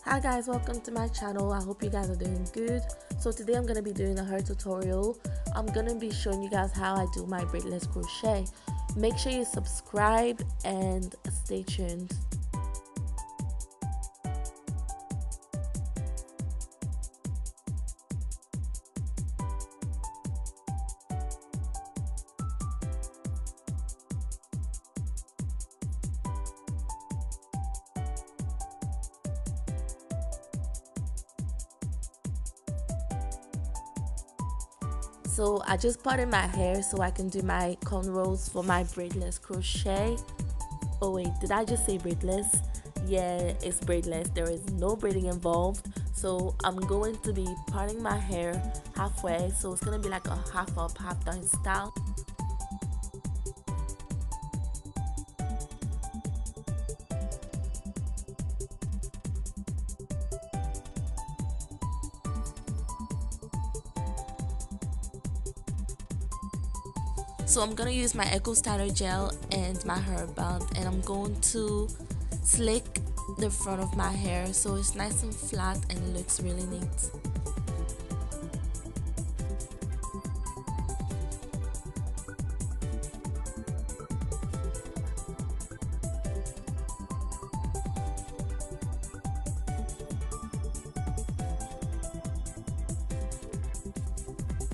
Hi guys, welcome to my channel. I hope you guys are doing good. So today I'm going to be doing a hair tutorial. I'm going to be showing you guys how I do my braidless crochet. Make sure you subscribe and stay tuned. So I just parted my hair so I can do my cornrows for my braidless crochet. Oh wait, did I just say braidless? Yeah, it's braidless. There is no braiding involved. So I'm going to be parting my hair halfway. So it's going to be like a half up, half down style. So I'm gonna use my Echo Styler gel and my hair band, and I'm going to slick the front of my hair so it's nice and flat and it looks really neat.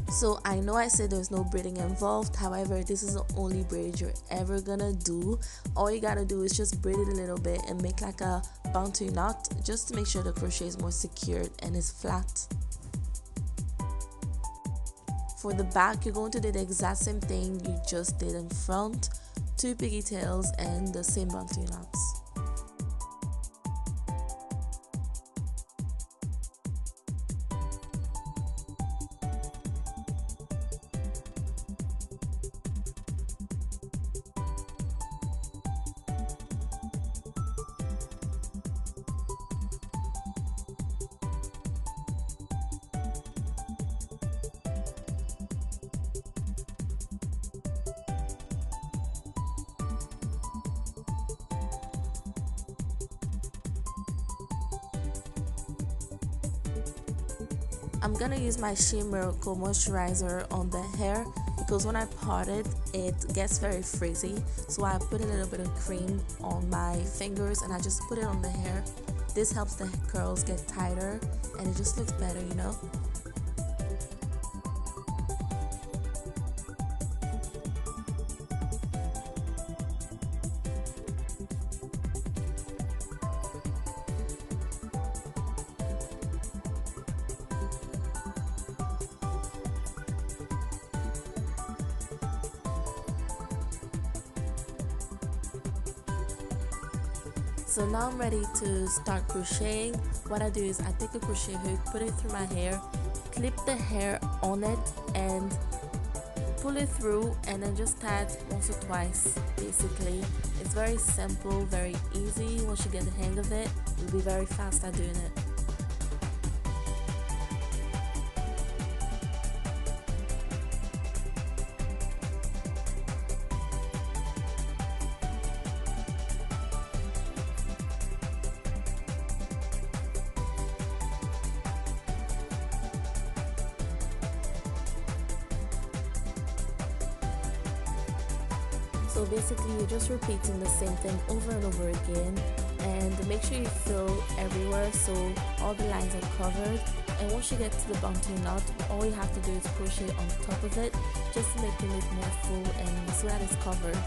So I know I said there's no braiding involved, however this is the only braid you're ever gonna do. All you gotta do is just braid it a little bit and make like a bounty knot just to make sure the crochet is more secured and is flat. For the back, you're going to do the exact same thing you just did in front, 2 pigtails and the same bounty knots. I'm gonna use my Shea Miracle moisturizer on the hair because when I part it, it gets very frizzy. So I put a little bit of cream on my fingers and I just put it on the hair. This helps the curls get tighter and it just looks better, you know. So now I'm ready to start crocheting. What I do is I take a crochet hook, put it through my hair, clip the hair on it and pull it through, and then just tie it once or twice. Basically, it's very simple, very easy. Once you get the hang of it, you'll be very fast at doing it. So basically you're just repeating the same thing over and over again, and make sure you fill everywhere so all the lines are covered. And once you get to the bounty knot, all you have to do is crochet on top of it just to make it look more full and so that it's covered.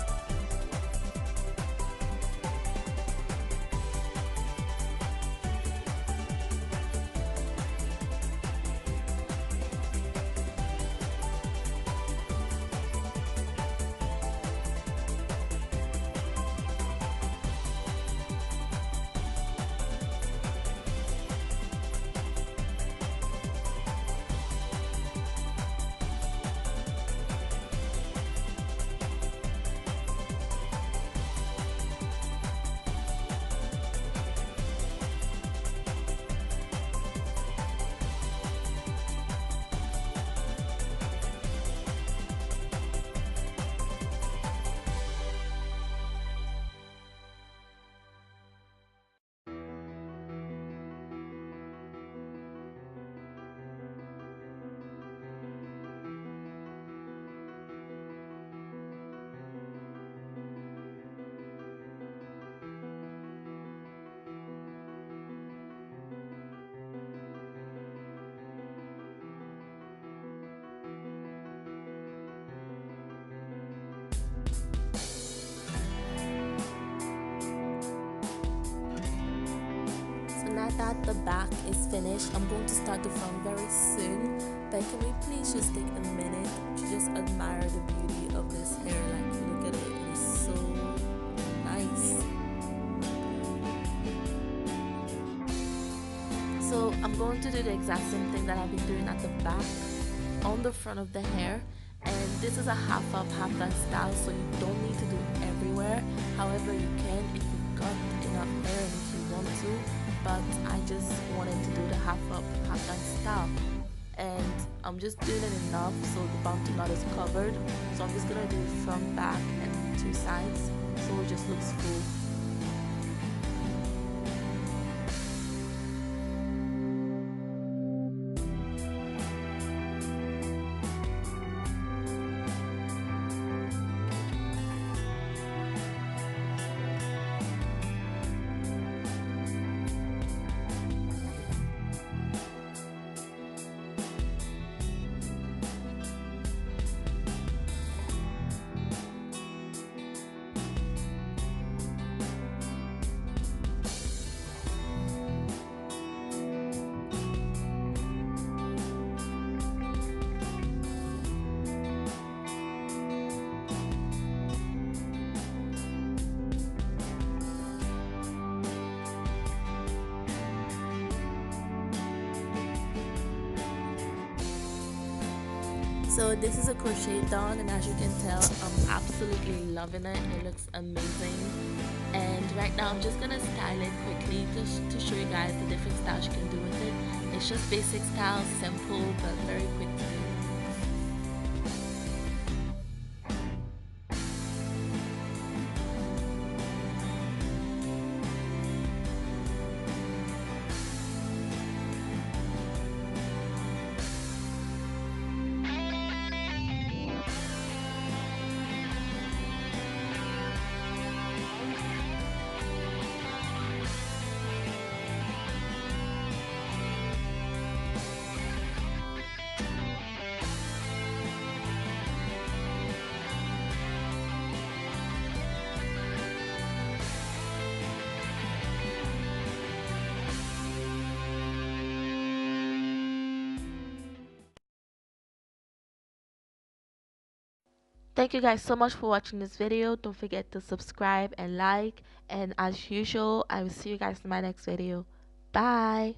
that the back is finished, I'm going to start the front very soon. But can we please just take a minute to just admire the beauty of this hair? Like, look at it, it is so nice. So I'm going to do the exact same thing that I've been doing at the back on the front of the hair. And this is a half up, half down style, so you don't need to do it everywhere. However, you can if you've got enough hair and if you want to. But I just wanted to do the half up, half down style. And I'm just doing it enough so the boundary knot is covered. So I'm just gonna do front, back, and two sides, so it just looks full. So this is a crochet done, and as you can tell, I'm absolutely loving it. It looks amazing. And right now I'm just gonna style it quickly just to show you guys the different styles you can do with it. It's just basic style, simple but very quick to do. Thank you guys so much for watching this video. Don't forget to subscribe and like, and as usual, I will see you guys in my next video. Bye.